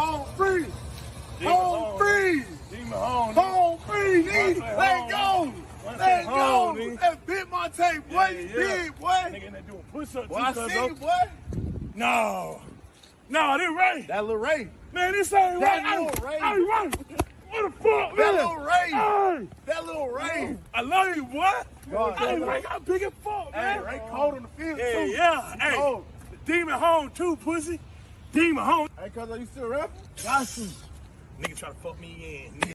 Home free. Home free. Home free, nigga. Let go. Let go. That bit my tape, boy. You big, boy. Nigga, they doing push-ups. Boy, I see you, boy. No, this Ray. That little Ray. Man, this ain't That Ray. little Ray. Hey, Ray. What the fuck, man? That little Ray. Hey. That little Ray. I love you, boy. God, Hey, Ray got big as fuck, man. Hey, Ray cold on the field, too. Yeah. Hey, Cold. Demon home, too, pussy. Demon home. Hey, cuz, are you still rapping? Got you. Nigga try to fuck me in.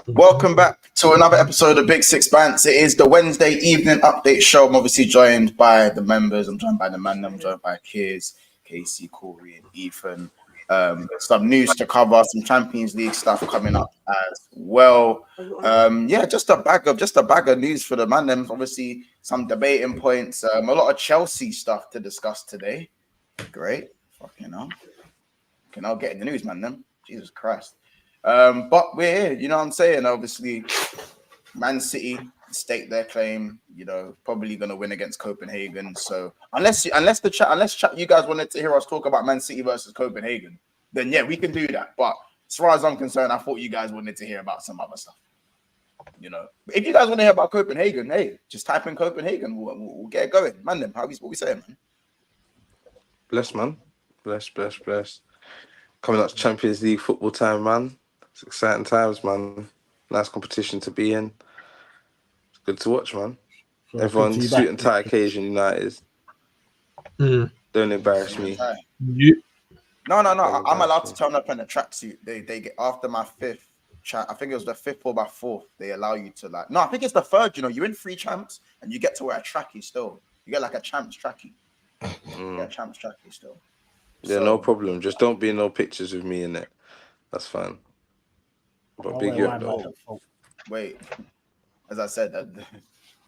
Welcome back to another episode of Big Six Bants. It is the Wednesday evening update show. I'm obviously joined by the members. I'm joined by the man. I'm joined by Kiz, Casey, Corey, and Ethan. Some news to cover, some Champions League stuff coming up as well. Just a bag of news for the man. Obviously, some debating points. A lot of Chelsea stuff to discuss today. Great, fucking hell. Can I get in the news, man? Them Jesus Christ. But we're here, you know what I'm saying? Obviously, Man City stake their claim, probably going to win against Copenhagen. So unless you guys wanted to hear us talk about Man City versus Copenhagen, then yeah, we can do that. But as far as I'm concerned, I thought you guys wanted to hear about some other stuff. If you guys want to hear about Copenhagen, hey, just type in Copenhagen. We'll get it going. Man, what we saying, man? Bless, man. Bless. Coming up to Champions League football time, man. It's exciting times, man. Nice competition to be in. It's good to watch, man. Everyone suit and tie occasion, United. Don't embarrass me. No. I'm allowed to turn up in a tracksuit. They get after my fifth. I think it was the fifth or my fourth. They allow you to No, I think it's the third. You win 3 champs and you get to wear a trackie still. You get like a champs trackie. Yeah, champs trackie still. Yeah, no problem. Just don't be in no pictures with me in it. That's fine. But big you up though. Wait, as I said,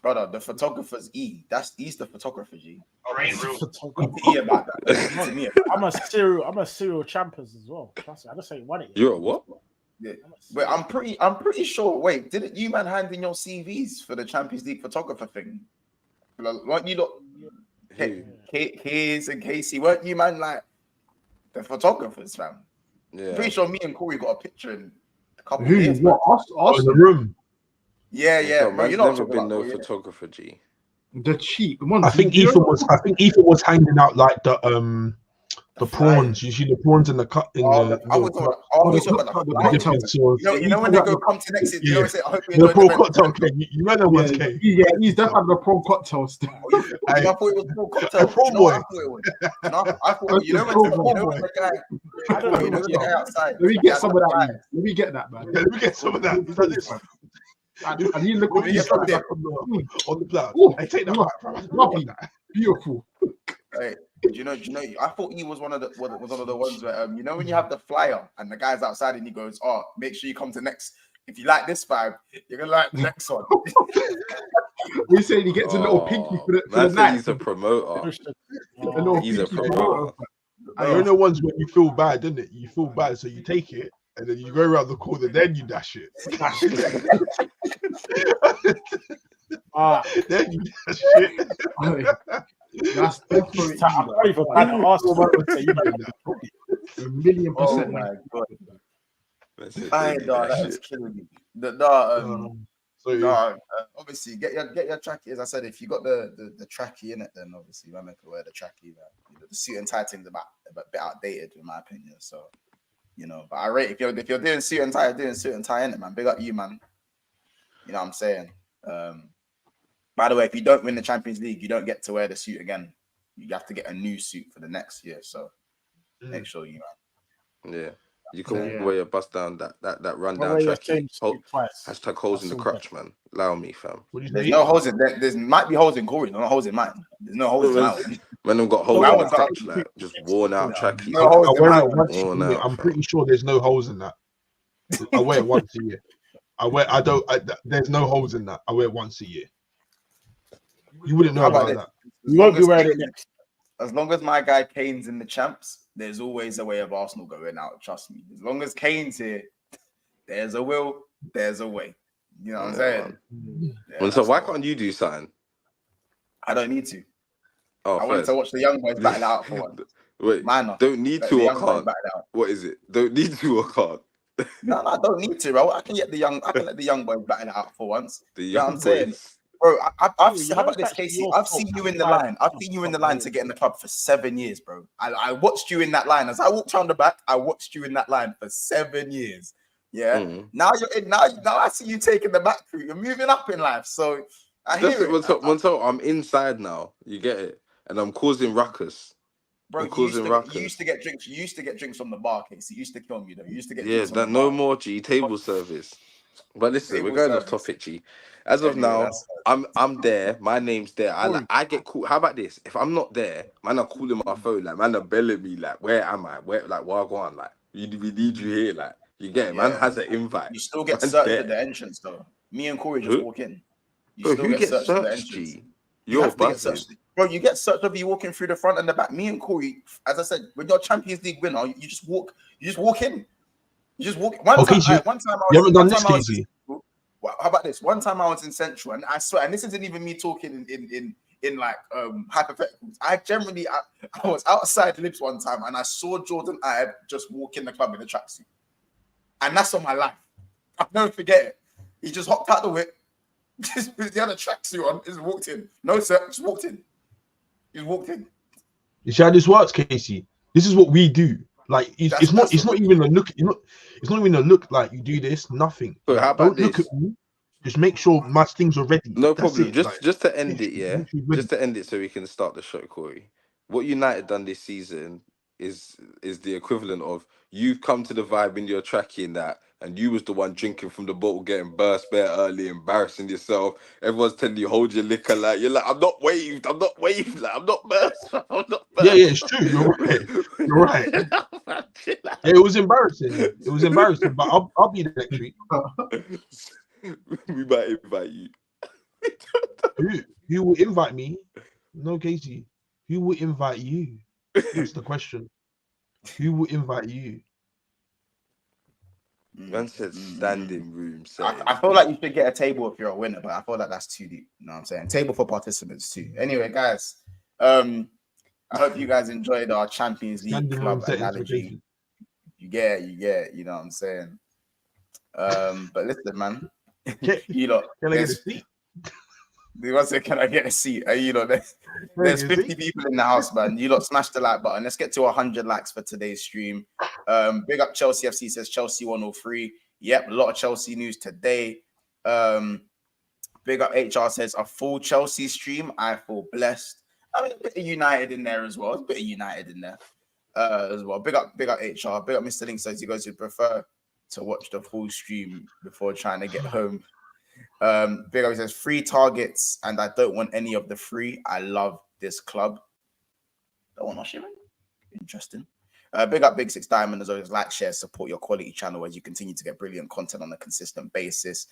brother, the photographer's E. He's the photographer, G. E about that. I'm a serial champers as well. I just ain't won it yet. You're a what? Yeah. Wait, I'm pretty sure. Wait, didn't you man hand in your CVs for the Champions League photographer thing? Weren't you lot? Kiz and Casey, weren't you man like the photographers, fam? Yeah. Pretty sure me and Corey got a picture in a couple Who? of years. What? Us in the room. Yeah. Man's never been no photographer, G. The cheap. I think Ethan was handing out like the prawns. You see the prawns in the cut in the. You know when they go come to next year, say, I hope you the enjoy prawn cocktail cake. You know that one's cake. Yeah, he's definitely the prawn cocktail still. I thought it was prawn cocktail. Prawn boy. I thought when the guy outside. Let me get some of that, man. Let me get that, man. Let me get some of that. He's like this. And he look what he's on the plan. Hey, take that back. Lovely. Beautiful. Hey, do you know? I thought he was one of the ones where when you have the flyer and the guy's outside and he goes, "Oh, make sure you come to next. If you like this vibe, you're gonna like the next one." We saying he gets a little pinky for the night. He's a promoter. He's a promoter. You know ones when you feel bad, didn't it? You feel bad, so you take it and then you go around the corner, then you dash it. Then you dash it. That's definitely a million percent. Oh my god! That's killing me. Obviously, get your trackie. As I said, if you got the trackie in it, then obviously man can wear the trackie. The suit and tie thing's a bit outdated in my opinion. So, but I rate if you're doing suit and tie, in it, man. Big up you, man. You know what I'm saying? By the way, if you don't win the Champions League, you don't get to wear the suit again. You have to get a new suit for the next year. So make sure you, man. Yeah. You can wear your bust down that rundown trackie. Hashtag holes in the crotch, man. Allow me, fam. There's no holes in there. There might be holes in Corey, no holes in mine. There's no holes in mine. Man, I've got holes in the crotch, like just worn out trackie. I'm pretty sure there's no holes in that. I wear it once a year. There's no holes in that. I wear it once a year. You wouldn't know about that. You won't be wearing it next. As long as my guy Kane's in the champs, there's always a way of Arsenal going out. Trust me. As long as Kane's here, there's a will, there's a way. You know what I'm saying? Yeah, so why can't you do something? I don't need to. Oh, I wanted to watch the young boys battle out for one. Wait, don't need to or can't? What is it? Don't need to or can't? No, I don't need to, bro. I can let the young boys battle out for once. You know what I'm saying? Bro, I've seen, how about this, Casey? I've seen you in the line. I've seen you in the line to get in the club for 7 years, bro. I watched you in that line. As I walked around the back, I watched you in that line for 7 years. Yeah. Now you're in. Now I see you taking the back route. You're moving up in life. So I hear it. I'm inside now. You get it, and I'm causing ruckus. Bro, you used to get drinks. You used to get drinks from the bar, Casey. You used to kill me though. You used to get drinks from the no bar. more G table service. But listen, we're going off topic, G. As of now, I'm there. My name's there. I get called. How about this? If I'm not there, man, I'm calling my phone. Like, man, are belling me. Like, where am I? Where I go on? Like, we need you here. Like, you get it. Man has an invite. You still get searched at the entrance though. Me and Corey just walk in. You still get searched at the entrance. G? You're buzzing. Bro, you get searched over you walking through the front and the back. Me and Corey, as I said, when you're Champions League winner, you just walk in. You just walk. One time you haven't done this, Casey. How about this? One time I was in Central, and I swear, and this isn't even me talking in like hypotheticals. I was outside Libs one time, and I saw Jordan Ibe just walk in the club in a tracksuit, and that's on my life. I'll never forget it. He just hopped out the whip, just he had a tracksuit on, just walked in. No sir, just walked in. He walked in. You see how this works, Casey? This is what we do. Like it's not even a look. It's not even a look like you do this. Nothing. So how about this? Look at me. Just make sure my things are ready. No problem. Just to end it, yeah. Just to end it, so we can start the show, Corey. What United done this season is the equivalent of you've come to the vibe in your trackie and that, and you was the one drinking from the bottle, getting burst bare early, embarrassing yourself. Everyone's telling you hold your liquor, like you're like, I'm not waved, like I'm not burst. Yeah, it's true. You're right. It was embarrassing. But I'll be the next week. We might invite you. Who will invite me? No, Casey. Who will invite you? That's the question. Who will invite you? Man said standing room. I feel like you should get a table if you're a winner, but I feel like that's too deep. You know what I'm saying? Table for participants too. Anyway, guys, I hope you guys enjoyed our Champions League club analogy. You get it, you know what I'm saying? But listen, man. You know, can I get a seat? Can I get a seat? You know, there's 50 people in the house, man. You lot smash the like button. Let's get to 100 likes for today's stream. Big up Chelsea FC, says Chelsea 103. Yep, a lot of Chelsea news today. Big up HR, says a full Chelsea stream. I feel blessed. I mean, a bit of United in there as well. A bit of United in there as well. Big up HR. Big up Mr. Link, says you guys would prefer to watch the full stream before trying to get home. Big up, says 3 targets, and I don't want any of the 3. I love this club. Don't want Oshimen. Interesting. Big up Big Six Diamond, as always. Like, share, support your quality channel as you continue to get brilliant content on a consistent basis.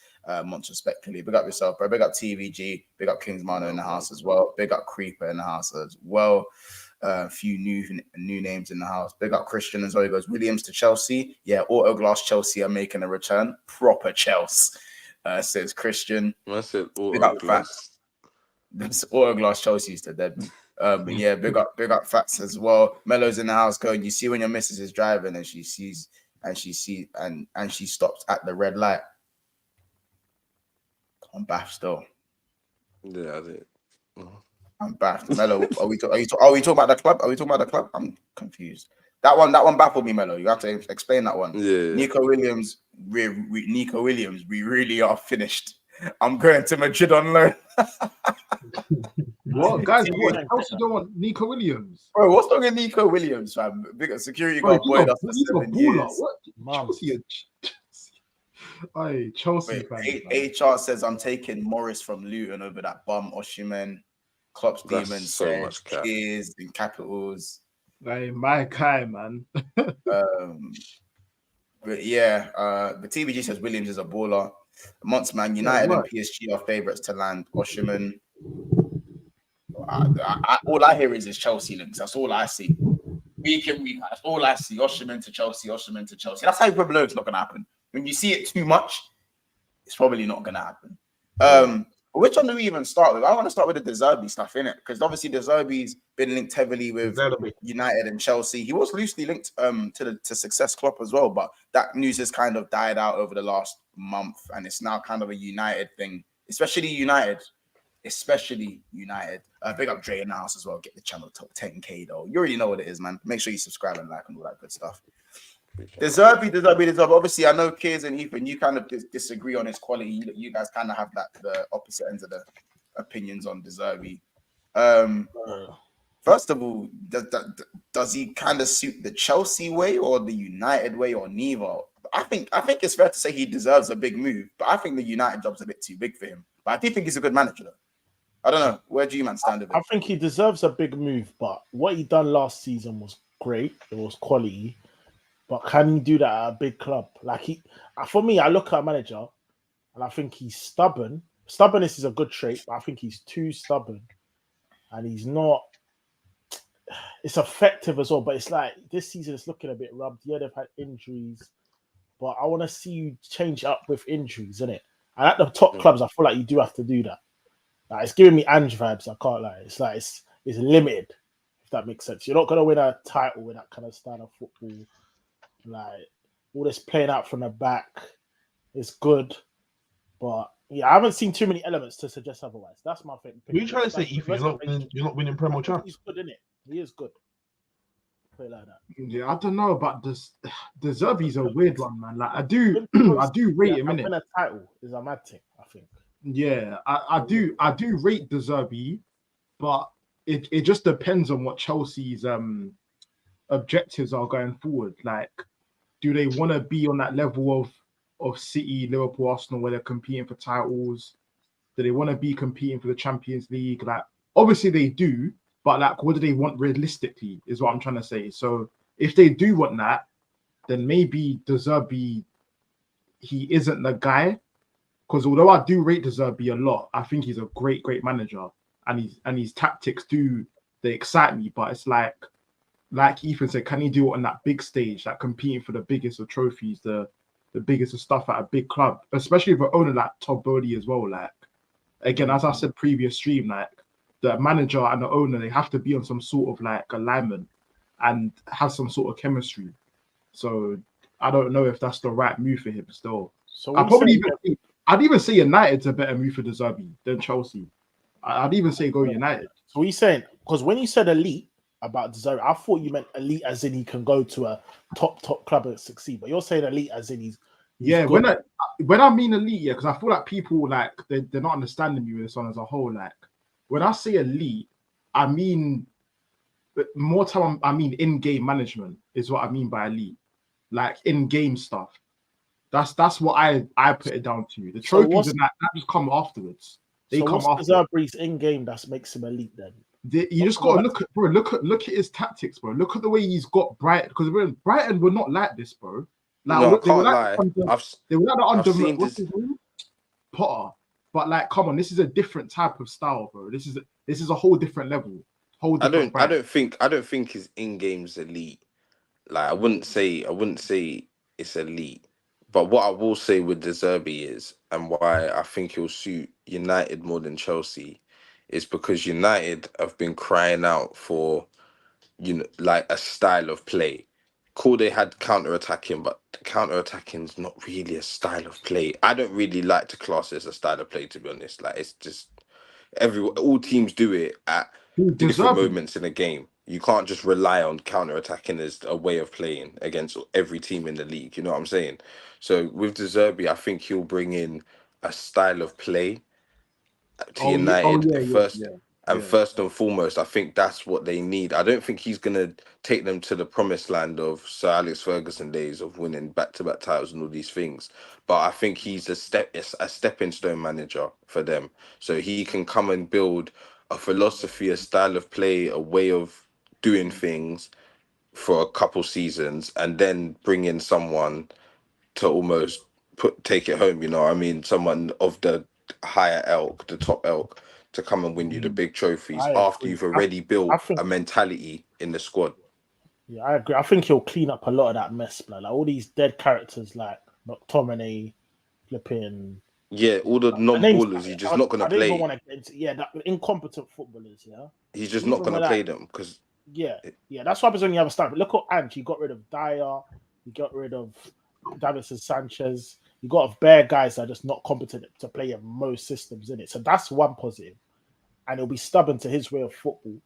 Much respectfully. Big up yourself, bro. Big up TVG. Big up Kingsmano in the house as well. Big up Creeper in the house as well. A few new names in the house. Big up Christian as well. He goes Wlliams to Chelsea. Yeah, Autoglass Chelsea are making a return. Proper Chelsea. Says Christian. I said big up Fats. Autoglass Chelsea's to dead. But yeah, big up Fats as well. Mello's in the house going, you see when your missus is driving and she stops at the red light. I'm baffed still. Yeah, I did. I'm baffed. Mello, are we talking about the club? Are we talking about the club? I'm confused. That one baffled me, Mello. You have to explain that one. Yeah. Nico Wlliams, we really are finished. I'm going to Madrid on loan. What, guys? What else you don't want Nico Wlliams? Bro, what's wrong with Nico Wlliams, fam? Big security guard boy. He's a baller. What? Chelsea fan. HR says I'm taking Morris from Luton over that bum Oshimen. Klopp's demons so much cheers in capitals. Like my guy, man. But yeah, the TVG says Wlliams is a baller. Man, United and PSG are favourites to land. Oshimen. All I hear is Chelsea links. That's all I see. Week in, week out. That's all I see. Oshimen to Chelsea. That's how Pueblo's not going to happen. when you see it too much, it's probably not gonna happen. Which one do we even start with? I want to start with the Zerbi stuff, innit? Because obviously Zerbi's been linked heavily with United and Chelsea. He was loosely linked to Success Club as well, but that news has kind of died out over the last month, and it's now kind of a United thing, especially United. Big up Dre in the house as well. Get the channel top 10K though. You already know what it is, man. Make sure you subscribe and like and all that good stuff. The Zerbi. Obviously, I know Kids and Ethan, you kind of disagree on his quality. You guys kind of have the opposite ends of the opinions on the Zerbi. First of all, does he kind of suit the Chelsea way or the United way or neither? I think it's fair to say he deserves a big move, but I think the United job's a bit too big for him. But I do think he's a good manager, though. I don't know. Where do you man stand with it? I think he deserves a big move, but what he done last season was great. It was quality. But can he do that at a big club? For me, I look at a manager and I think he's stubborn. Stubbornness is a good trait, but I think he's too stubborn. And he's not... It's effective as well, but it's like this season it's looking a bit rubbed. Yeah, they've had injuries, but I want to see you change up with injuries, innit? And at the top clubs, I feel like you do have to do that. Like, it's giving me Ange vibes, I can't lie. It's like it's limited, if that makes sense. You're not going to win a title with that kind of style of football. Like, all this playing out from the back is good, but yeah, I haven't seen too many elements to suggest otherwise. That's my thing. What are you trying to say, Ethan? You're not winning Premier Champs? He's good, isn't it? He is good. Put it like that. Yeah, I don't know about this. The Zerbi's a weird one, man. Like I do rate him, innit? Win a title is a mad thing, I think. Yeah, I do rate the Zerbi, but it just depends on what Chelsea's objectives are going forward. Like, do they want to be on that level of City, Liverpool, Arsenal, where they're competing for titles? Do they want to be competing for the Champions League? Like, obviously they do, but like, what do they want realistically? Is what I'm trying to say. So if they do want that, then maybe De Zerbi, he isn't the guy. Because although I do rate De Zerbi a lot, I think he's a great manager, and his tactics they excite me. But it's like Ethan said, can he do it on that big stage, like competing for the biggest of trophies, the biggest of stuff at a big club, especially with an owner like Todd Bowley as well. Like, again, as I said previous stream, like the manager and the owner, they have to be on some sort of like alignment and have some sort of chemistry. So I don't know if that's the right move for him still. So I'd even say United's a better move for De Zerbi than Chelsea. I'd even say go United. So what are you saying? Because when you said elite about De Zerbi, I thought you meant elite as in he can go to a top club and succeed. But you're saying elite as in he's good. When I mean elite, yeah, because I feel like people like they're not understanding me with this one as a whole. Like when I say elite, I mean more time. I mean in-game management is what I mean by elite, like in-game stuff. That's what I put it down to. The trophies and that just come afterwards. They come after. Zerbi's in-game that makes him elite then. You just got to look at his tactics, bro. Look at the way he's got Brighton, because Brighton were not like this, bro. Like, no, I can't lie. They were like what's his name? Potter. But like, come on, this is a different type of style, bro. This is a whole different level. I don't think his in-game's elite. Like I wouldn't say it's elite. But what I will say with De Zerbi is, and why I think he'll suit United more than Chelsea, is because United have been crying out for, like a style of play. Cool, they had counter-attacking, but counter-attacking is not really a style of play. I don't really like to class it as a style of play, to be honest. Like, it's just all teams do it at different moments in a game. You can't just rely on counter-attacking as a way of playing against every team in the league. You know what I'm saying? So with De Zerbi, I think he'll bring in a style of play to United first. First and foremost, I think that's what they need. I don't think he's going to take them to the promised land of Sir Alex Ferguson days of winning back-to-back titles and all these things. But I think he's a stepping stone manager for them. So he can come and build a philosophy, a style of play, a way of doing things for a couple seasons, and then bring in someone to almost take it home. You know what I mean? Someone of the higher elk, the top elk, to come and win you the big trophies after you've already built a mentality in the squad. Yeah, I agree. I think he'll clean up a lot of that mess, man. Like all these dead characters like McTominay, flipping. Yeah, all the non-ballers, he's just not going to play. I don't even want to get into that incompetent footballers. Yeah, he's just not going to play them because. Yeah, that's why I was only have a start. But look at Ange. He got rid of Dyer. He got rid of Davison Sanchez. You got bare guys that are just not competent to play in most systems in it. So that's one positive, and he'll be stubborn to his way of football.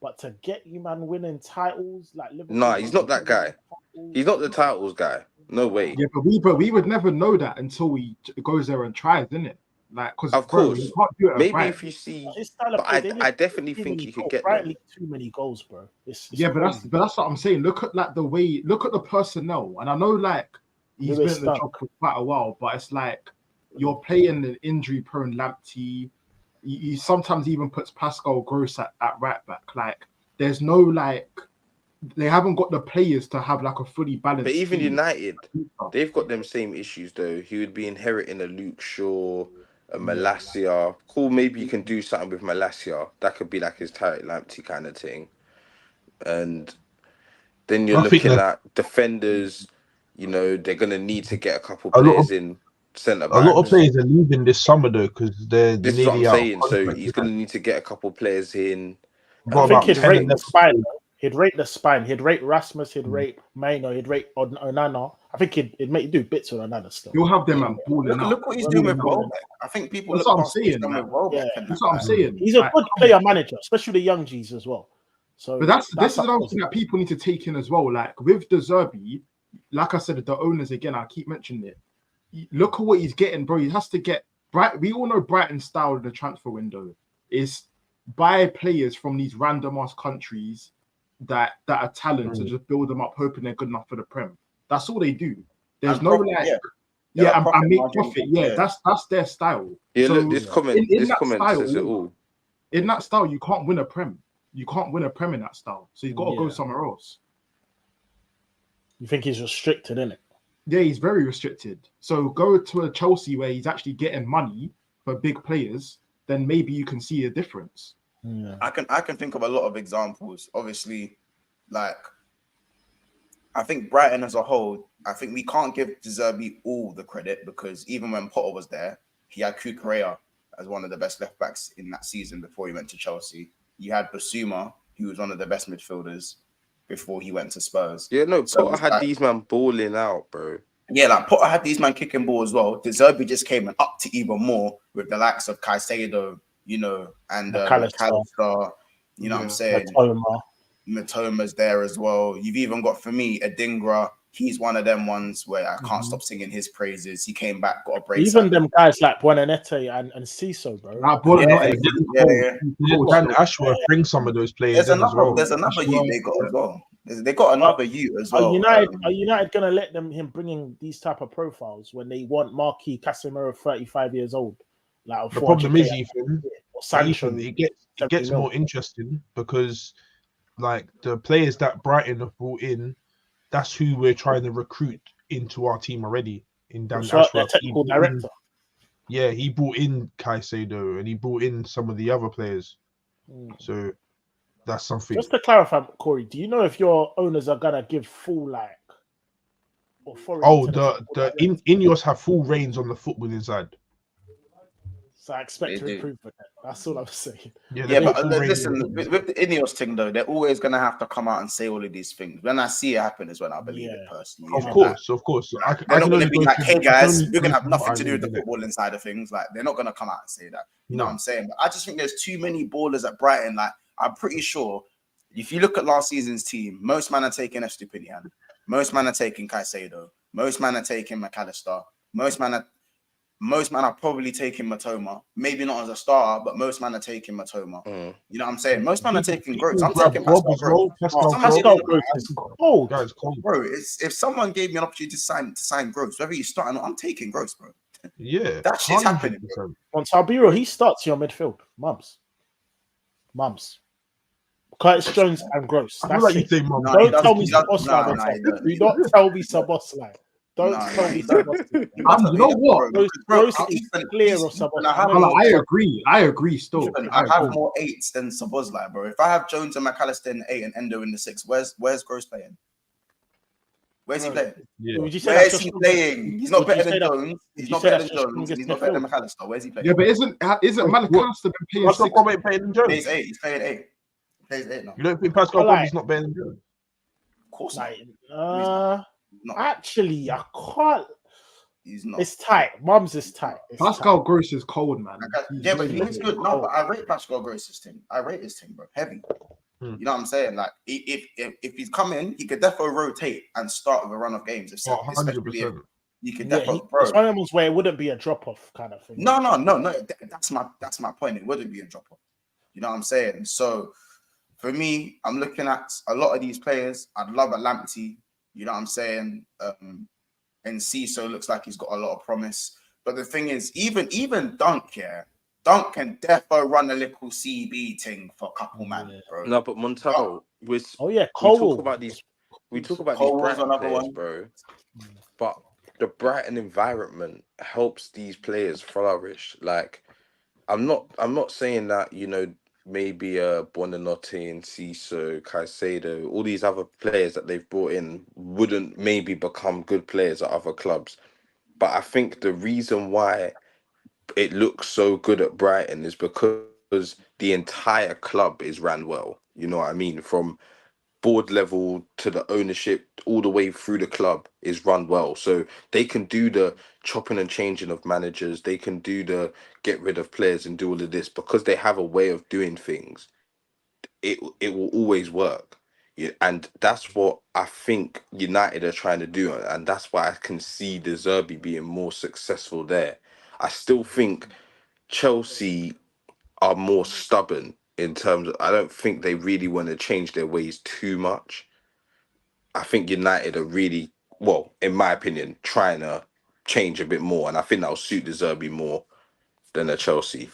But to get you man winning titles like Liverpool, nah, he's not that guy. He's not the titles guy. No way. Yeah, but we would never know that until he goes there and tries, isn't it? Like, because of course, you can't do it maybe right. if you see, but I definitely think you could get them. Too many goals, bro. It's but that's what I'm saying. Look at the personnel, and I know like he's been in the job for quite a while, but it's like you're playing an injury-prone Lamptey. He sometimes even puts Pascal Gross at right back. Like, there's no like. They haven't got the players to have like a fully balanced. But even team. United, they've got them same issues though. He would be inheriting a Luke Shaw, a Malacia. Cool, maybe you can do something with Malacia. That could be like his Tarek Lamptey kind of thing. And then you're looking at defenders. You know, they're gonna need to get a couple players in centre backs. A lot of players are leaving this summer though because they're this is what I'm saying. So he's gonna need to get a couple players in. I think he'd rate the spine. He'd rate the spine. He'd rate Rasmus. He'd rate Maino. He'd rate Onana. I think he'd make you do bits with Onana still. You'll have them and look what he's doing with Welbeck. I think people. That's what I'm saying. That's what I'm saying. He's a good player manager, especially the young G's as well. So, but this is another thing that people need to take in as well. Like with the Zerbi, like I said, the owners again. I keep mentioning it. Look at what he's getting, bro. He has to get Bright. We all know Brighton's style in the transfer window is buy players from these random ass countries that are talent to just build them up, hoping they're good enough for the Prem. That's all they do. There's no like, and make profit. Yeah, that's their style. Yeah, so look, this comment says it all. In that style, you can't win a Prem. You can't win a Prem in that style. So you've got to go somewhere else. You think he's restricted, innit? Yeah, he's very restricted. So go to a Chelsea where he's actually getting money for big players, then maybe you can see a difference. Yeah. I can think of a lot of examples. Obviously, like I think Brighton as a whole, I think we can't give Zerbi all the credit because even when Potter was there, he had Kukurea as one of the best left backs in that season before he went to Chelsea. You had Basuma, who was one of the best midfielders before he went to Spurs. Yeah, no, so Potter had these man balling out, bro. Yeah, like Potter had these man kicking ball as well. The Zerbi just came and upped to even more with the likes of Caicedo, you know, and McAllister, you know what I'm saying? Matoma's there as well. You've even got, for me, Adingra. He's one of them ones where I can't stop singing his praises. He came back, got a brace. Even them guys like Buonanette and Ciso, bro. Dan Ashworth bring some of those players. There's another youth they got as well. They got another youth as well. Are United gonna let him bring in these type of profiles when they want Marquis Casemiro 35 years old? Like the problem is, Ethan, it gets more interesting because like the players that Brighton have brought in, that's who we're trying to recruit into our team already. In Dan Ashworth, their technical director. Yeah, he brought in Caicedo and he brought in some of the other players. So that's something. Just to clarify, Corey, do you know if your owners are gonna give full like authority? Oh, the Ineos have full reins on the footballing side. So I expect to improve with that. That's all I'm saying. Yeah, but listen, with the Ineos thing though, they're always gonna have to come out and say all of these things. When I see it happen is when I believe it personally. Of course. They're not gonna be like, hey guys, we're gonna have nothing to do with the footballing side of things. Like they're not gonna come out and say that. You know what I'm saying? But I just think there's too many ballers at Brighton. Like I'm pretty sure if you look at last season's team, most men are taking Estupinian, most men are taking Caicedo, most men are taking McAllister, most men are probably taking Matoma. Maybe not as a starter, but most men are taking Matoma. You know what I'm saying? Most men are taking Gross. I'm taking Pascal Gross. Pascal Gross is cold. Guys, cold. Bro, if someone gave me an opportunity to sign Gross, whether you start or not, I'm taking Gross, bro. Yeah. That shit's happening. On Sabiro, he starts your midfield. Mums. Curtis Jones and Gross. That's it. Don't tell me Sabosla. Do not tell me Sabosla. Don't tell me Sabosla. You know what? Gross is clear of Sabosla. I agree still. I have more 8s than Sabosla, bro. If I have Jones and McAllister in the 8 and Endo in the 6, where's Gross playing? Where's he playing? Yeah. Would you say Where that's is he your playing? He's not Would you better say than that- Jones. would He's you not say better that's than your Jones, and strongest he's not better than midfield? McAllister. Where's he playing? Yeah, but isn't McAllister been playing Pascal 6? Grob ain't playing than Jones. Plays 8. He's playing 8. Plays 8 now. You don't think Pascal I Grob like- is not better than Jones? Of course not. Like, Not. actually, I can't. He's not. It's tight. Mum's is tight. It's Pascal Gross is cold, man. Yeah, but really he's cold. good. No, but I rate Pascal Gross's team. I rate his team, bro. Heavy. You know what I'm saying? Like, if he's coming, he could definitely rotate and start with a run of games. Oh, Especially if 100%. he could Yeah, definitely, it's one of them ones where it wouldn't be a drop off kind of thing. No. That's my point. It wouldn't be a drop off. You know what I'm saying? So for me, I'm looking at a lot of these players. I'd love a Lamptey. You know what I'm saying? And Sesko looks like he's got a lot of promise. But the thing is, even Dunk, Dunk can defo run a little CB thing for a couple man, bro. No, but Montel, we Cole. talk about these Cole was Brighton another players, one. bro. But the Brighton environment helps these players flourish. Like, I'm not saying that, you know, maybe Buonanotte and Sesko, Caicedo, all these other players that they've brought in wouldn't maybe become good players at other clubs. But I think the reason why it looks so good at Brighton is because the entire club is ran well. You know what I mean? From board level to the ownership, all the way through the club is run well. So they can do the chopping and changing of managers. They can do the get rid of players and do all of this because they have a way of doing things. It will always work. Yeah, and that's what I think United are trying to do. And that's why I can see the Zerbi being more successful there. I still think Chelsea are more stubborn in terms of, I don't think they really want to change their ways too much. I think United are really, well, in my opinion, trying to change a bit more. And I think that'll suit the Zerbi more than the Chelsea.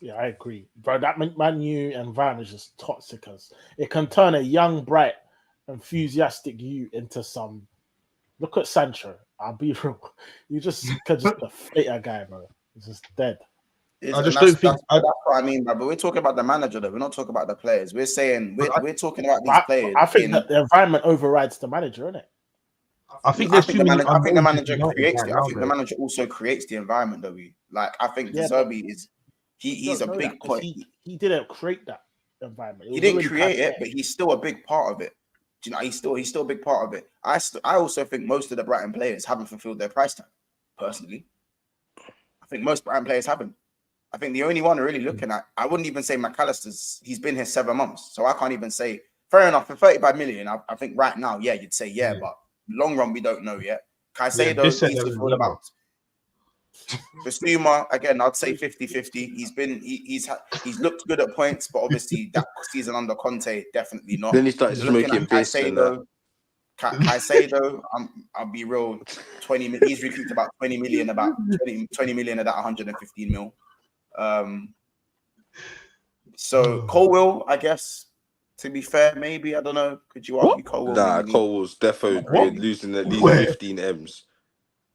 Yeah, I agree, bro. That Man U environment is just toxic. As it can turn a young, bright, enthusiastic you into some. Look at Sancho. I'll be real. You just can just deflate a guy, bro. He's just dead. I just don't think that's what I mean, bro. But we're talking about the manager, though. We're not talking about the players. We're saying we're talking about these players. I think that the environment overrides the manager, isn't it? I think there's too many. I think the manager unknowns creates right it. now, I think the though. manager also creates the environment, though. I think Yeah, Zerbi is he's a Don't know big that, 'cause point. He didn't create that environment. He didn't create it, but he's still a big part of it. Do you know? He's still a big part of it. I also think most of the Brighton players haven't fulfilled their price tag. Personally, I think most Brighton players haven't. I think the only one really looking at, I wouldn't even say McAllister's. He's been here 7 months, so I can't even say. Fair enough, for 35 million, I think right now, yeah, you'd say yeah, but long run we don't know yet. Caicedo, he's fulfilled about. Basuma, again, I'd say 50-50. He's looked good at points, but obviously that season under Conte, definitely not. Then he started smoking piss and that. Caicedo, I'll be real, 20 million. He's recouped about 20 million, about 20 million of that 115 mil. So Colwell, I guess, to be fair, maybe, I don't know. Could you argue Colwell? Nah, Cole was defo losing at least 15 M's.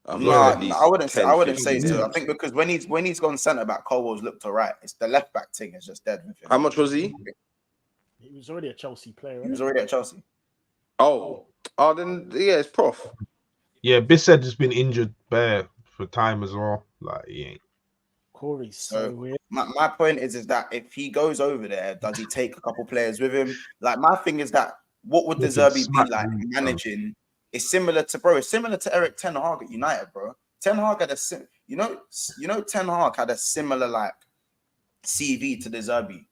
I wouldn't say so. I think because when he's gone centre back, Colwell's looked alright. It's the left back thing is just dead with him. How much was he? He was already a Chelsea player. He was already at Chelsea. Oh, then yeah, it's Prof. Yeah, Bissett has been injured bare for time as well. Like he ain't. Corey's so weird. My point is that if he goes over there, does he take a couple players with him? Like my thing is that what would the Zerbi be like managing? It's similar to Eric Ten Hag at United, bro. Ten Hag had Ten Hag had a similar like CV to the Zerbi.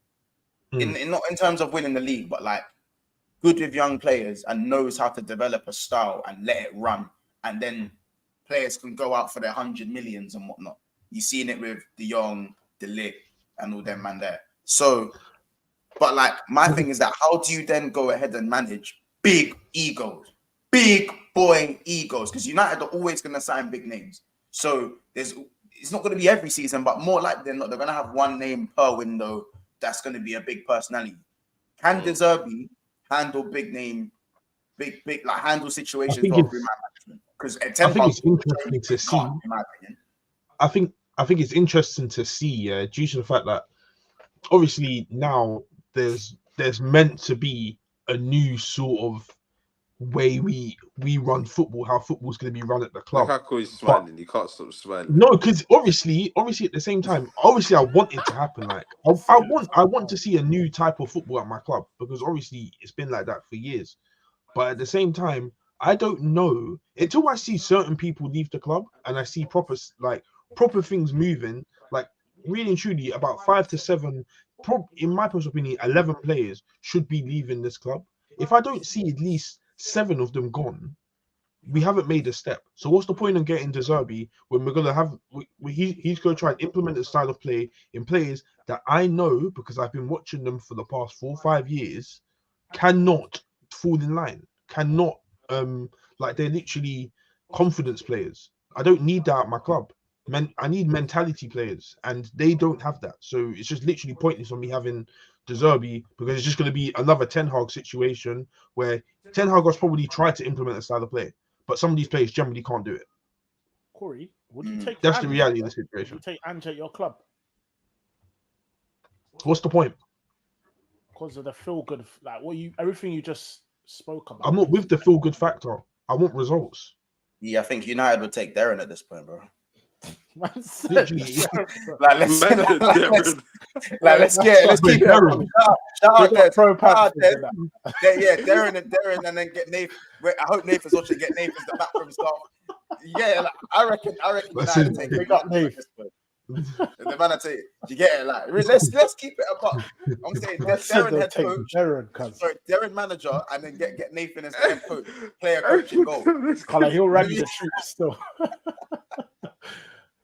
Not in terms of winning the league, but like good with young players and knows how to develop a style and let it run, and then players can go out for their 100 millions and whatnot. You've seen it with De Jong, De Ligt, and all them man there. So, but like my thing is that how do you then go ahead and manage big egos, big boy egos? Because United are always going to sign big names. So it's not going to be every season, but more likely than not, they're going to have one name per window that's going to be a big personality. Can De Zerbi handle big name, big like handle situations through management? Because I think it's interesting to see. In my opinion, I think it's interesting to see, due to the fact that obviously now there's meant to be a new sort of way we run football, how football's going to be run at the club. Lukaku is smiling. He can't stop smiling. No, because obviously at the same time, obviously I want it to happen. Like I want to see a new type of football at my club, because obviously it's been like that for years. But at the same time, I don't know until I see certain people leave the club and I see proper things moving. Like really and truly, about 5 to 7, in my personal opinion, 11 players should be leaving this club. If I don't see at least 7 of them gone, we haven't made a step. So what's the point of getting Zerbi when we're gonna have he's gonna try and implement a style of play in players that I know, because I've been watching them for the past 4 or 5 years, cannot fall in line, cannot they're literally confidence players. I don't need that at my club. I need mentality players, and they don't have that. So it's just literally pointless on me having Zerbi, because it's just going to be another Ten Hag situation where Ten Hag has probably tried to implement a style of play, but some of these players generally can't do it. Corey, would you take? That's the reality of the situation. Would you take Ange at your club? What's the point? Because of the feel good, everything you just spoke about. I'm not with the feel good factor. I want results. Yeah, I think United would take Darren at this point, bro. Let's keep it. Shout out there. Yeah, Darren, and then get Nathan. I hope Nathan's watching. Get Nathan's the backroom staff. Yeah, I reckon United take it. The man, I tell you, you get it. Let's keep it apart. I'm saying Darren head coach, Darren manager, and then get Nathan as head coach, player coach, and goal. He'll rally the troops still.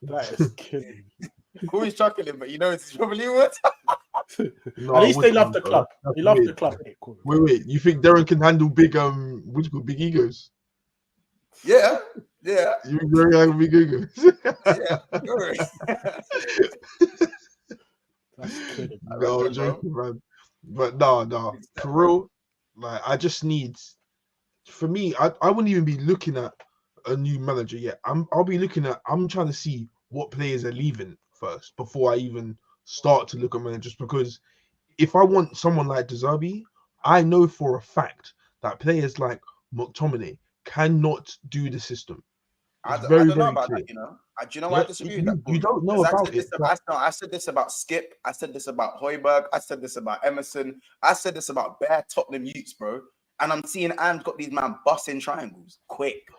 That is killing. Corey's chucking him, but it's probably what. No, at least they love the club. They love the club. Wait. You think Darren can handle big big egos? Yeah. You very have big egos. Yeah. That's kidding. No, joking, man. But no. For real, I just need. For me, I wouldn't even be looking at a new manager yet. I'm trying to see what players are leaving first before I even start to look at managers, because if I want someone like Zerbi, I know for a fact that players like McTominay cannot do the system. I don't know about that, Do you know why I disagree with that? You don't know about it. I said this about Skip. I said this about Højbjerg. I said this about Emerson. I said this about bare Tottenham youths, bro. And I'm seeing and got these man busting triangles. Quick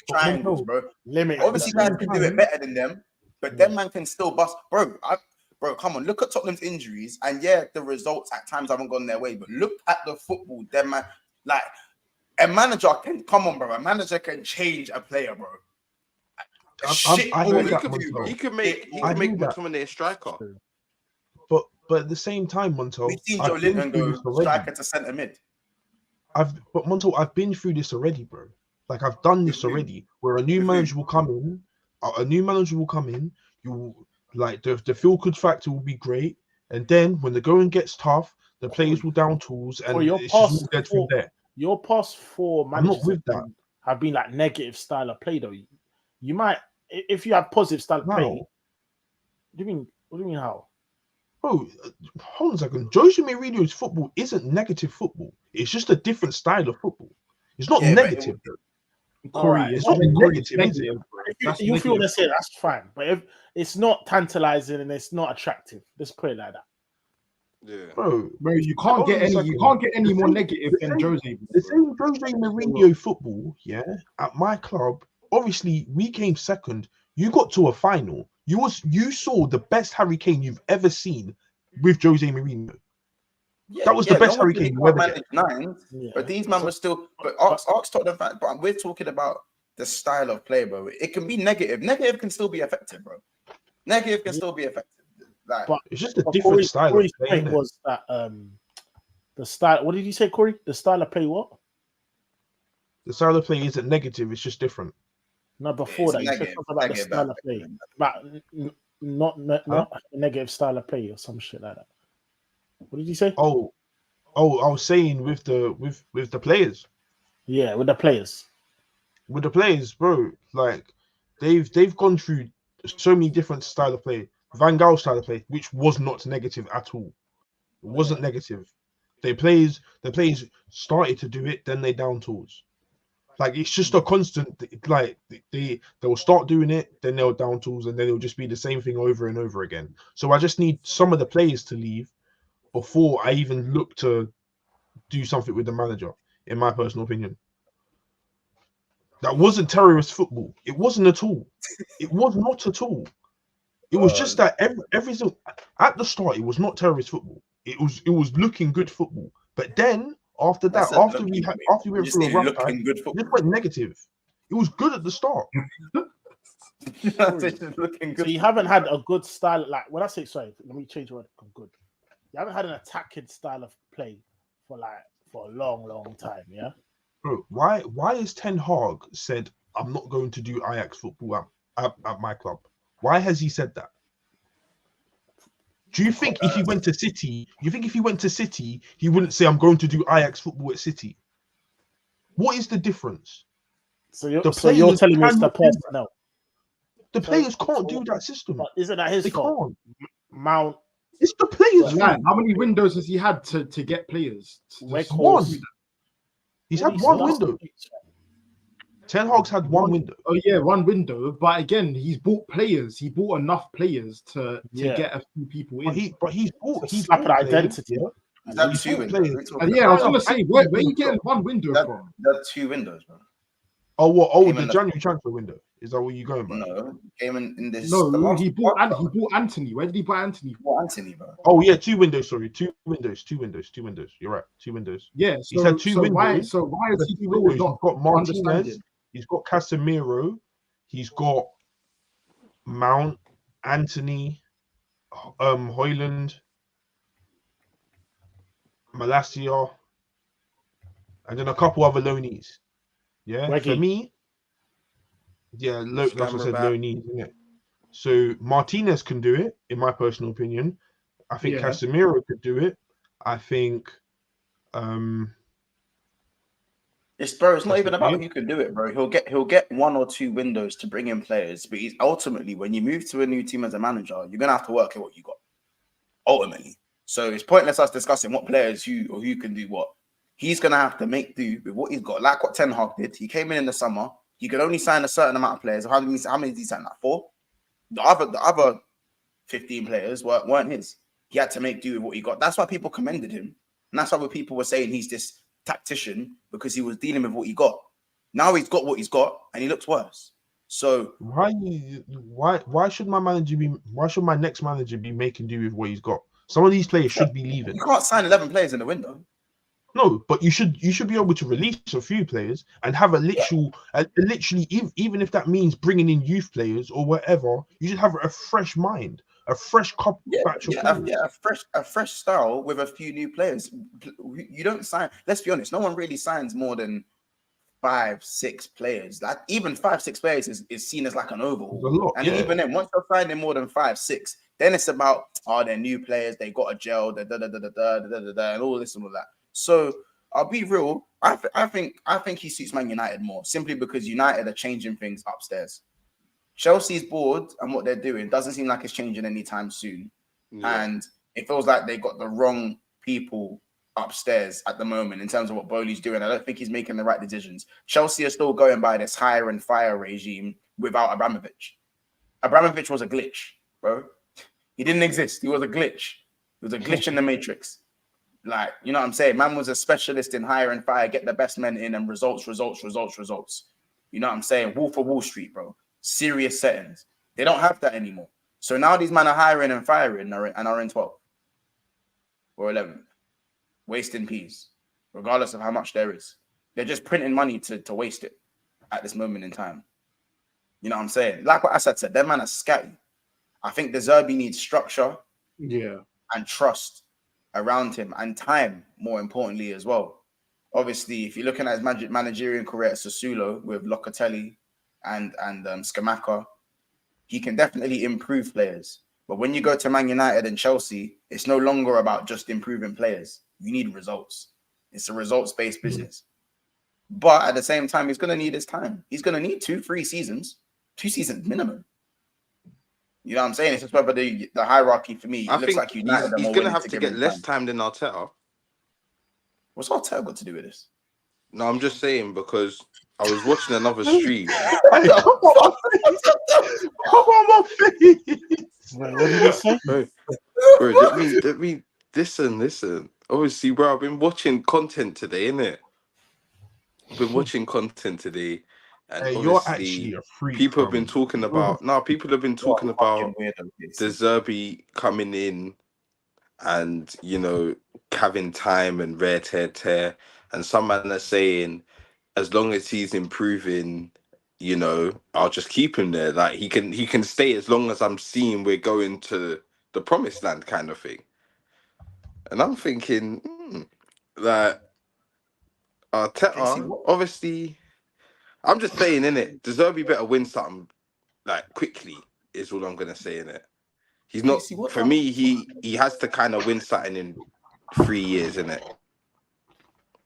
triangles, bro. Obviously, guys can do it better than them, but them man can still bust. Bro, come on. Look at Tottenham's injuries. And yeah, the results at times haven't gone their way, but look at the football. Them man, a manager can, come on, bro. A manager can change a player, bro. He can make McTominay a striker. But at the same time, Montel, we've seen Joe Linton go striker to centre mid. But Montel, I've been through this already, bro. I've done this already, where a new manager will come in. You will the feel good factor will be great, and then when the going gets tough, the players will down tools, and it's just dead from there. Your past 4 managers have been negative style of play, though. You might, if you have positive style of play. What do you mean how? Bro, hold on a second. Jose Mourinho's football isn't negative football. It's just a different style of football. It's not negative. Corey, it's not negative. You feel the same, that's fine. But if it's not tantalizing and it's not attractive, let's put it like that. Yeah, bro, you can't get any more negative than Jose. The same Jose Mourinho football, at my club. Obviously, we came second. You got to a final. You saw the best Harry Kane you've ever seen with Jose Mourinho. That was the best Harry Kane you ever had. But these men were still. But Ox talked the fact. But we're talking about the style of play, bro. It can be negative. Negative can still be effective, bro. Negative can still be effective. But it's just a different style. Corey's point was that the style. What did you say, Corey? The style of play, what? The style of play isn't negative. It's just different. No, before that, you said something about the style of play, but not a negative style of play or some shit like that. What did you say? Oh, I was saying with the players. Yeah, with the players. With the players, bro. They've gone through so many different style of play. Van Gaal style of play, which was not negative at all. It wasn't negative. The players started to do it, then they down tools. Like it's just a constant. Like they'll start doing it, then they'll down tools, and then it'll just be the same thing over and over again. So I just need some of the players to leave before I even look to do something with the manager. In my personal opinion, that wasn't terrorist football. It wasn't at all. It was not at all. It was just that everything at the start. It was not terrorist football. It was looking good football, but then. After that, after we went through a rough time, it went negative. It was good at the start. So you haven't had a good style, like when I say sorry, let me change the word. Good. You haven't had an attacking style of play for a long time, yeah. Bro, why is Ten Hag said I'm not going to do Ajax football at my club? Why has he said that? Do you think if he went to City, he wouldn't say, I'm going to do Ajax football at City? What is the difference? So you're telling me it's the personnel. The players can't do that system. But isn't that his fault? Mount. It's the players' fault. How many windows has he had to get players? One. He's had one window. Ten Hag's had one window. Oh yeah, one window. But again, he's bought players. He bought enough players to get a few people in. But he's bought an identity. He's had 2 windows. Yeah, I was gonna say, where are you getting one window from? That's 2 windows, bro. The January transfer window. Is that where you going, bro? No, came in this. No, he bought Anthony. Where did he buy Anthony? He bought Anthony, bro. Oh yeah, 2 windows. Sorry, 2 windows. You're right, 2 windows. Yeah, he's had 2 windows. Why is he He's got Martinez. He's got Casemiro. He's got Mount, Anthony, Højlund, Malacia, and then a couple other loanees. Yeah, Reggie. For me, that's what I said, loanees, isn't it? So Martinez can do it, in my personal opinion. I think Casemiro could do it. I think It's not even about who can do it, bro. He'll get 1 or 2 windows to bring in players, but he's ultimately, when you move to a new team as a manager, you're gonna have to work at what you got. Ultimately, so it's pointless us discussing what players who can do what. He's gonna have to make do with what he's got, like what Ten Hag did. He came in the summer. He could only sign a certain amount of players. How many did he sign? Like 4. The other 15 players weren't his. He had to make do with what he got. That's why people commended him, and that's why people were saying he's this tactician, because he was dealing with what he got. Now he's got what he's got, and he looks worse. So why should my next manager be making do with what he's got? Some of these players should be leaving. You can't sign 11 players in the window. No, but you should be able to release a few players and have literally, even if that means bringing in youth players or whatever, you should have a fresh mind, a fresh couple batch of players. a fresh style with a few new players. You don't sign. Let's be honest. No one really signs more than 5-6 players. Like even 5-6 players is seen as like an overhaul. And even then, once you're signing more than 5-6, then it's about they're new players. They got a gel, and all this and all that. So I'll be real. I think he suits Man United more, simply because United are changing things upstairs. Chelsea's board and what they're doing doesn't seem like it's changing anytime soon. Yeah. And it feels like they got the wrong people upstairs at the moment in terms of what Bowley's doing. I don't think he's making the right decisions. Chelsea are still going by this hire and fire regime without Abramovich. Abramovich was a glitch, bro. He didn't exist. He was a glitch. He was a glitch in the matrix. Like, you know what I'm saying? Man was a specialist in hire and fire, get the best men in, and results. You know what I'm saying? Wolf of Wall Street, bro. Serious settings. They don't have that anymore. So now these men are hiring and firing and are in 12th or 11th, wasting peas, regardless of how much there is. They're just printing money to waste it at this moment in time. You know what I'm saying? Like what Asad said, them man are scatty. I think the Zerbi needs structure, and trust around him, and time, more importantly, as well. Obviously, if you're looking at his managerial career at Sassuolo with Locatelli and Scamacca, he can definitely improve players. But when you go to Man United and Chelsea, it's no longer about just improving players. You need results. It's a results-based business. But at the same time, he's going to need his time. He's going to need 2-3 seasons, 2 seasons minimum. You know what I'm saying? It's just whether the hierarchy for me, it looks like United he's going to have to get less time than Arteta. What's Arteta got to do with this? No, I'm just saying because I was watching another stream. Hey, come on my face. Wait, what did you say? Bro, let me listen. Obviously, bro, I've been watching content today, innit? I've been watching content today, and Hey, obviously, you're actually a freak. people have been talking about. No, people have been talking about Weirdo, the Zerbi coming in, and having time and rare tear, and some man are saying, as long as he's improving, I'll just keep him there. Like he can stay as long as I'm seeing we're going to the promised land, kind of thing. And I'm thinking, that Arteta, obviously, I'm just saying, innit, De Zerbi better win something like quickly. Is all I'm gonna say, innit. He's not for me. He has to kind of win something in 3 years, innit.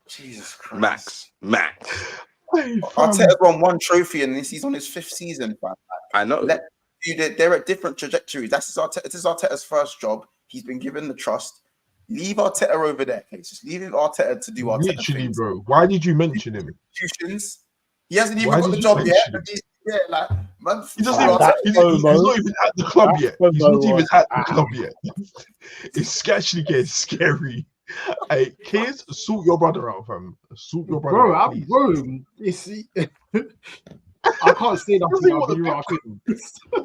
Jesus Christ. Max. Arteta's won 1 trophy and he's on his 5th season, fam. I know. They're at different trajectories. This is Arteta's first job. He's been given the trust. Leave Arteta over there, please. Just leave Arteta to do Arteta. Literally, things. bro. Why did you mention him? Institutions. He hasn't even got the job yet. Yeah, like man, he's not even at the club yet. He's not even at the club yet. It's actually getting scary. Hey, kids, sort your brother out, fam. Sort your brother out, please. Bro, you see, I can't say that.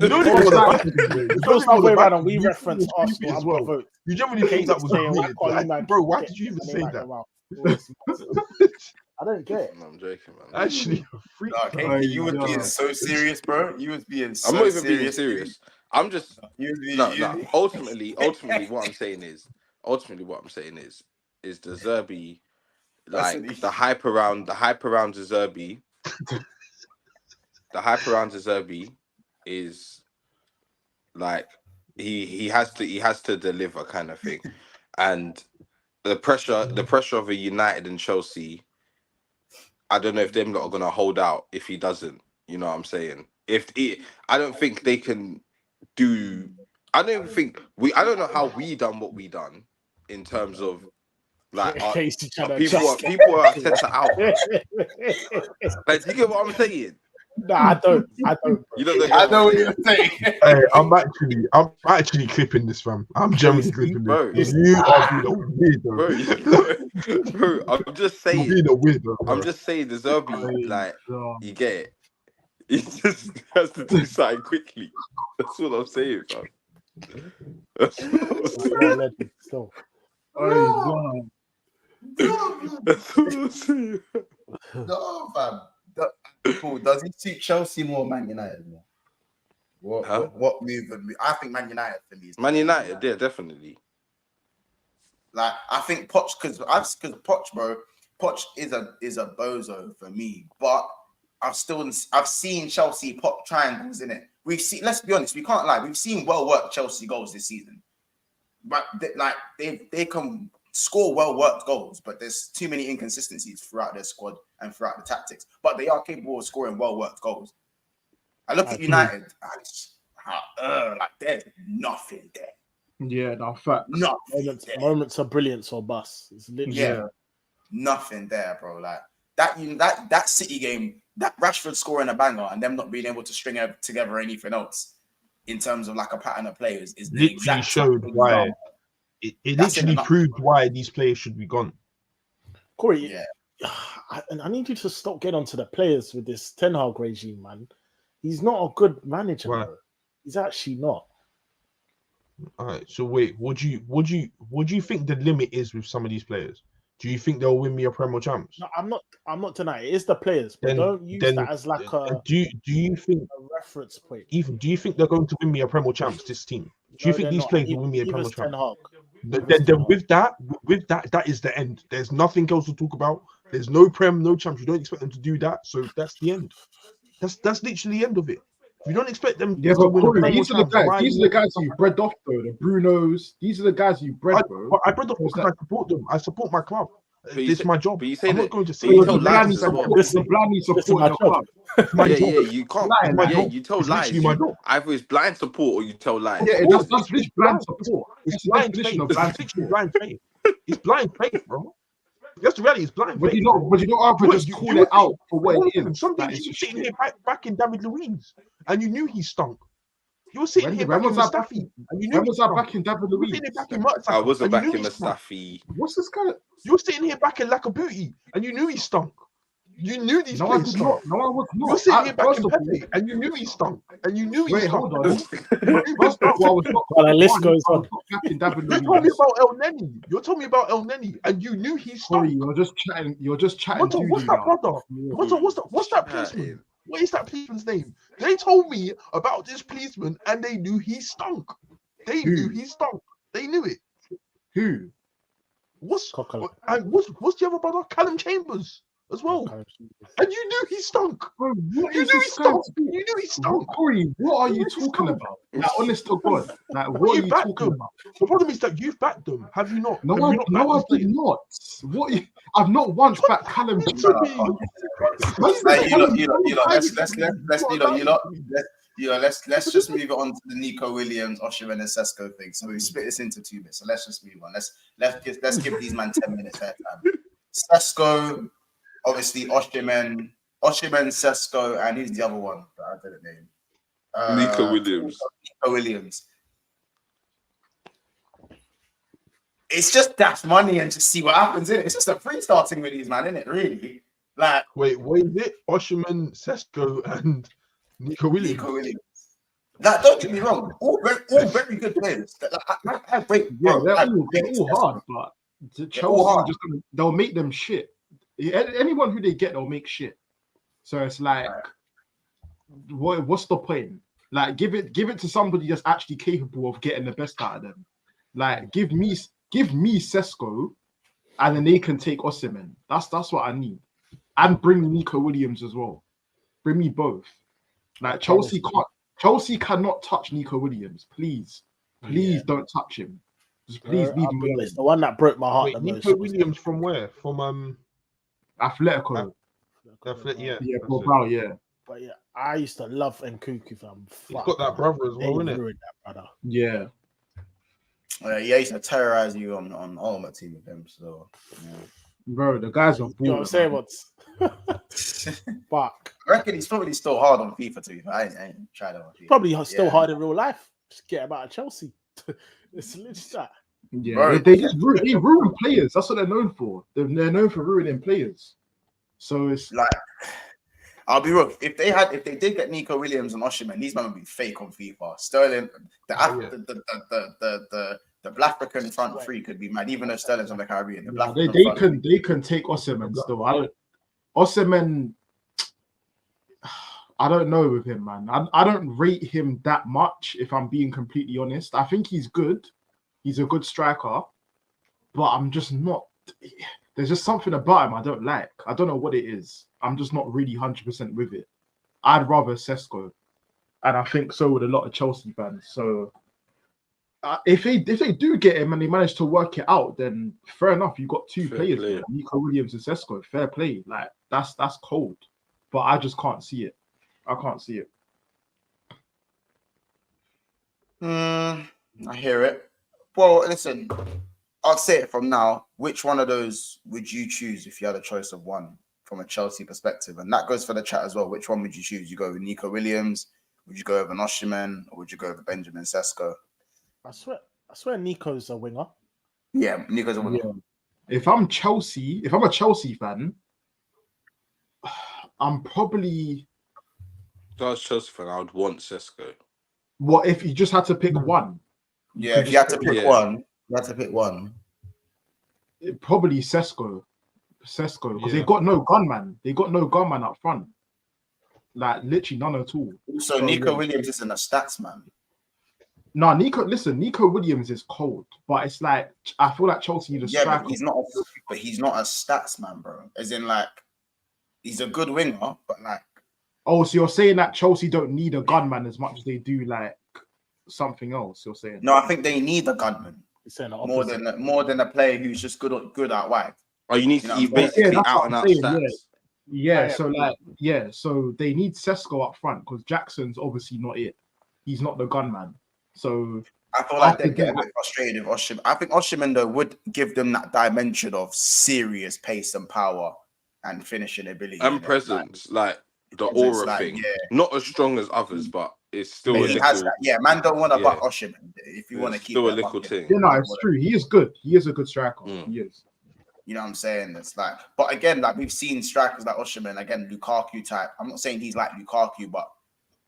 You don't even want to. Goes halfway around and we reference Arsenal as well. Vote. You generally think that was weird, bro. Why did you even say that? I don't get it. No, I'm joking, man. Actually, a freak. You was being so serious, bro. You was being so I'm not even serious. being serious. I'm just ultimately what I'm saying is the Zerbi, like the hype around De Zerbi. The hype around De Zerbi is like he has to deliver, kind of thing, and the pressure of a United and Chelsea. I don't know if them lot are gonna hold out if he doesn't. You know what I'm saying? I don't think they can do. I don't know how we done what we done in terms of like people are Arteta out. Like, do you get what I'm saying? No, I don't. You don't know. I know what you're saying. Hey, I'm actually clipping this, fam. I'm generally clipping this. You are being a weirdo. Bro, I'm just saying. You're being a weirdo, bro. I'm just saying the Zerbi, like, you get it. He just has to do something quickly. That's what I'm saying, fam. That's what I'm saying. No, fam. Cool. Does he suit Chelsea more, Man United more? What move? I think Man United for me. Man United, yeah, definitely. Like I think Poch, because Poch, bro, Poch is a bozo for me. But I've seen Chelsea pop triangles in it. We've seen. Let's be honest, we can't lie. We've seen well worked Chelsea goals this season, but they can score well worked goals, but there's too many inconsistencies throughout their squad and throughout the tactics. But they are capable of scoring well worked goals. I look at United, like there's nothing there. Yeah, no fact. Moments of brilliance or bust. It's literally nothing there, bro. Like that City game, that Rashford scoring a banger and them not being able to string together anything else in terms of like a pattern of players is the literally showed why. It literally proved why these players should be gone. Corey, I need you to stop getting onto the players with this Ten Hag regime, man. He's not a good manager. Right. He's actually not. All right. So wait, what do you think the limit is with some of these players? Do you think they'll win me a Premier Champs? No, I'm not denying it. It's the players, but don't use that as like a. Do you think a reference point? Even do you think they're going to win me a Premier Champs? This team. Do you think these players will win me a Premier Champs? Then with that, that is the end. There's nothing else to talk about. There's no Prem, no Champs. You don't expect them to do that, so that's the end. That's literally the end of it. You don't expect them. Yeah, but Corey, these are the guys you bred off, though. The Brunos. These are the guys you bred, bro. I bred off because I support them. I support my club. This is my job. But you say I'm that, not going to say you blindly support your club. You can't. You tell lies. Either it's blind support or you tell lies. Yeah, that's blind support. It's blind faith. It's blind faith, bro. That's the reality. It's blind Would faith. you not rather just call it out for what it is? Something That you is were just sitting shit. here back in David Luiz, and you knew he stunk. You were sitting here back in Mustafi, and you knew When was I back in David you were Luiz? sitting here back in Mertesacker, I wasn't and you back knew in he stunk. Mustafi. What's this guy? You were sitting here back in Lakabuti, and you knew he stunk. You knew these No, I players did stunk. not. No, I was You were not. sitting here back First in of all, Pepe, and you knew he stunk. And you knew he wait, stunk. hold on. First of all, I was not. Well, the list one, goes I on. was not back in David You told me Luiz. about El Neni. You told me about El Neni, and you knew he Sorry, stunk. you're just chatting. You're just chatting. What's doo-doo that, now. brother? What's that policeman? What is that policeman's name? They told me about this policeman, and they knew he stunk. They knew he stunk. They knew it. Who? What's Cockle. and what's the other brother? Callum Chambers as well. And you knew he stunk. Bro, what You is knew he this guy? stunk. You knew he stunk. Corey, what are you What is this talking stunk? about? Like, honest to God, like, Well, what are you you backed talking them. about? The problem is that you've backed them. Have you not? No, Have you not backed I these did players? not. What? I've not once backed Callum. Listen to me. Hey, you lot, let's just move it on to the Nico Wlliams, Oshimen, and Sesko thing. So we split this into 2 bits. So let's just move on. Let's give these man 10 minutes at a time. Sesko, obviously Oshimen, Sesko, and who's the other one that I didn't name? Nico Wlliams. Nico Wlliams. It's just dash money and just see what happens, innit? It's just a free starting with these, man, innit? Really? Like, Wait, what is it? Oshimen, Sesko, and Nico Wlliams. Nico Wlliams. Like, don't get me wrong, all very good players. I break, Yeah, bro, they're all hard, but Chelsea just they'll make them shit. Anyone who they get, they'll make shit. So it's like, what's the point? Like, give it to somebody that's actually capable of getting the best out of them. Like, give me Sesko, and then they can take Oshimen. That's what I need, and bring me Nico Wlliams as well. Bring me both. Like, Chelsea cannot touch Nico Wlliams. Please don't touch him. Just please leave him alone. It's the one that broke my heart Wait, the Nico most. Wlliams from where? From Atletico. yeah. Yeah, Bilbao, yeah. But yeah, I used to love Nkunku, fam. He's got that brother as well, They innit? ruined that brother. Yeah. Yeah, he used to terrorize you on Ultimate Team with him. So, yeah. Bro, the guys are You know what I'm saying? man. Fuck. I reckon he's probably still hard on FIFA too. I ain't tried it on FIFA. Probably still hard in real life. Just get him out of Chelsea. It's literally that. Yeah, Bro, they ruin players. That's what they're known for. They're known for ruining players. So it's Like, I'll be real. If they did get Nico Wlliams and Oshimen, these men would be fake on FIFA. Sterling, the Black African front three could be mad, even though Sterling's on the Caribbean. they can take Oshimen still. Oshimen, I don't know with him, man. I don't rate him that much, if I'm being completely honest. I think he's good. He's a good striker, but I'm just not. There's just something about him I don't like. I don't know what it is. I'm just not really 100% with it. I'd rather Sesko, and I think so with a lot of Chelsea fans. So if they do get him and they manage to work it out, then fair enough. You got two players there, Nico Wlliams and Sesko. Fair play. Like that's cold, but I just can't see it. I can't see it. I hear it. Well, listen, I'll say it from now. Which one of those would you choose if you had a choice of one from a Chelsea perspective? And that goes for the chat as well. Which one would you choose? You go with Nico Wlliams? Would you go with Oshimen? Or would you go with Benjamin Sesko? I swear Nico's a winger. Yeah, Nico's a winner. Yeah. If I'm a Chelsea fan, I'm probably. If I was Chelsea fan, I would want Sesko. What if you just had to pick one? Yeah, if you had to pick one, Probably Sesko, because they got no gunman. They got no gunman up front. Like literally none at all. So Nico Wlliams isn't a stats man. No, Nico Wlliams is cold, but it's like I feel like Chelsea need a striker. But he's not a stats man, bro. As in, like, he's a good winger, but like. Oh, so you're saying that Chelsea don't need a gunman as much as they do like something else? You're saying? No, I think they need a gunman more than a player who's just good out wide. Oh, you need to be basically out and out stats. Yeah. So they need Sesko up front because Jackson's obviously not it. He's not the gunman. So I feel like After they get a that- bit frustrated with Oshimen. I think Oshimen though would give them that dimension of serious pace and power and finishing ability And innit? presence, like the presence, aura like, thing. yeah. Not as strong as others, but it's still But a he little. has that. Yeah, man, don't want to Yeah. buck Oshimen if you want to It's keep still a it little bucket. thing. Yeah, no, it's true. He is good. He is a good striker. Mm. He is. You know what I'm saying? It's like, but again, like we've seen strikers like Oshimen, again, Lukaku type. I'm not saying he's like Lukaku, but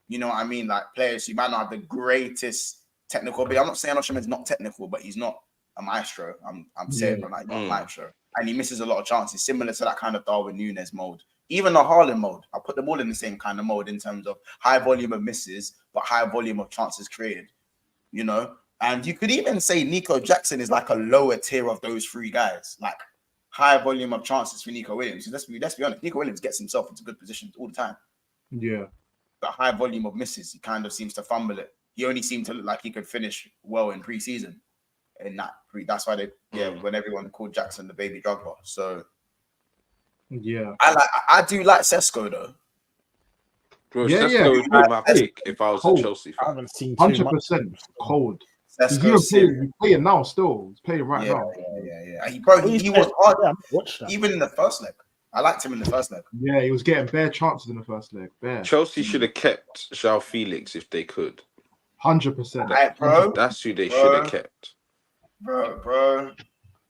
you know what I mean? Like players who might not have the greatest technical ability. I'm not saying Oshimen's not technical, but he's not a maestro. I'm saying Yeah. like not a maestro. And he misses a lot of chances, similar to that kind of Darwin Núñez mode. Even the Haaland mode. I put them all in the same kind of mode in terms of high volume of misses, but high volume of chances created. You know? And you could even say Nico Jackson is like a lower tier of those three guys. Like high volume of chances for Nico Williams. Let's be honest. Nico Williams gets himself into good positions all the time. Yeah. But high volume of misses, he kind of seems to fumble it. He only seemed to look like he could finish well in pre-season. In that that's why when everyone called Jackson the baby Drogba. So Yeah. I do like Sesko though. Bro, Yeah, Sesko yeah. would be my pick if I was a Cold. Chelsea I fan. haven't seen too much. 100% cold. He's Sesko, even he's playing now still. He's playing right now. Yeah. He was hard. Yeah, watch that. Even in the first leg. I liked him in the first leg. Yeah, he was getting bare chances in the first leg. Bare. Chelsea should have kept João Felix if they could. 100%. Right, bro. That's who they should have kept. Bro.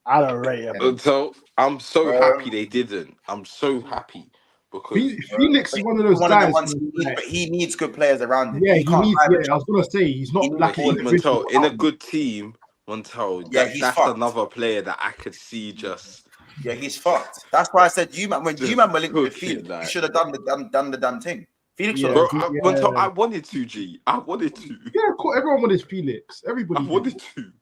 I don't rate him. So I'm so Bro. happy they didn't. I'm so happy because Felix is one of those One guys. of the ones but he needs good players around him. Yeah, He can't needs. hide Yeah, the I was gonna say he's not He needs lacking Montiel, individual Montiel in a talent. good team. Montiel, Yeah, he's that's fucked. another player that I could see just. Yeah, he's fucked. That's why I said you man. When Just you man were linked with cooking, Felix, like- you should have done the damn thing. Felix, Yeah. should Bro, have. Montiel, I wanted to, G. I wanted to. Yeah, cool. Everyone wanted Felix. I Everybody. did. wanted to.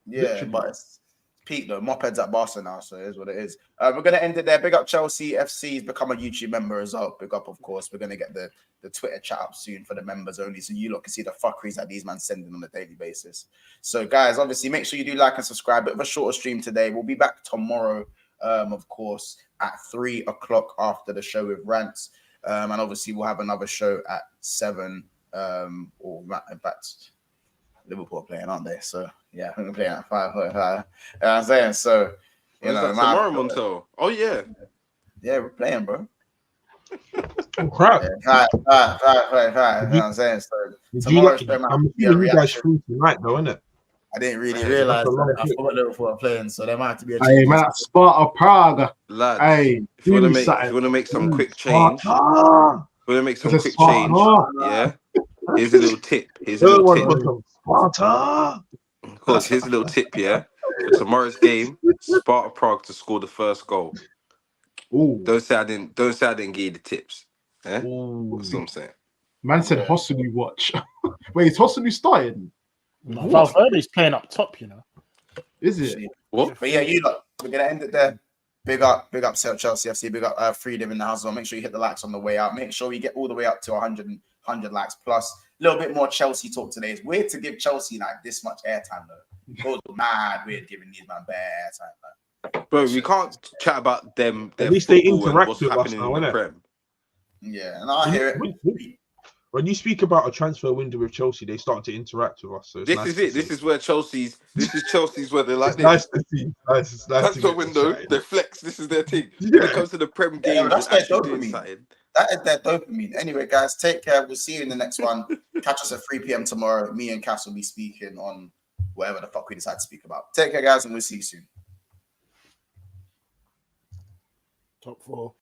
Yeah, Literally. but it's peak though. Mopeds at Barca now, so it is what it is. We're gonna end it there. Big up Chelsea FC's become a YouTube member as well. Big up, of course. We're gonna get the Twitter chat up soon for the members only, so you lot can see the fuckeries that these man sending on a daily basis. So, guys, obviously, make sure you do like and subscribe. Bit of a shorter stream today. We'll be back tomorrow, of course, at 3 o'clock after the show with rants, and obviously we'll have another show at 7. Or in fact, Liverpool are playing, aren't they? So yeah, we're playing at 5. You know what I'm saying? So you know, Tomorrow, Montiel. Oh yeah. Yeah, we're playing, bro. Oh, crap. Yeah, 5. You know what I'm saying? So Did you tomorrow's like, show might I'm be a assuming you guys reaction. free tonight, though, innit? I didn't really Yeah, realize that's a lot that. of I forgot Liverpool are playing, so there might have to be a Hey change. man, Sparta Prague. Lads, Hey, if you want do to something. make some quick Sparta. change, if you want to make some It's a quick Sparta. change, yeah. Here's a little tip. Here's a little tip. Sparta. Of course, here's a little tip, yeah. For tomorrow's game, Sparta Prague to score the first goal. Ooh. Don't say I didn't give you the tips. Yeah? Ooh. That's what I'm saying. Man said Hosselu watch. Wait, is Hosselu starting? No, Valverde's playing up top, you know. Is it? What? But yeah, you lot, we're gonna end it there. Big up Chelsea FC. Big up Freedom in the house. Make sure you hit the likes on the way out. Make sure we get all the way up to 100 likes plus. A little bit more Chelsea talk today. It's weird to give Chelsea like this much airtime though. It was mad weird giving these man bare airtime. Like. Bro, we can't chat about them. At least they football and interact what's with us happening now, in the innit? Prem. Yeah, and I hear it. When you speak about a transfer window with Chelsea, they start to interact with us. So it's This nice is to it. see. This is where Chelsea's where they're like It's this. nice to see. It's nice to Transfer get window, excited. they flex. This is their thing. Yeah. When it comes to the Prem Yeah, games, that's and actually their doing dopamine. something. That is their dopamine. Anyway, guys, take care. We'll see you in the next one. Catch us at 3 p.m. tomorrow. Me and Cass will be speaking on whatever the fuck we decide to speak about. Take care, guys, and we'll see you soon. Top 4.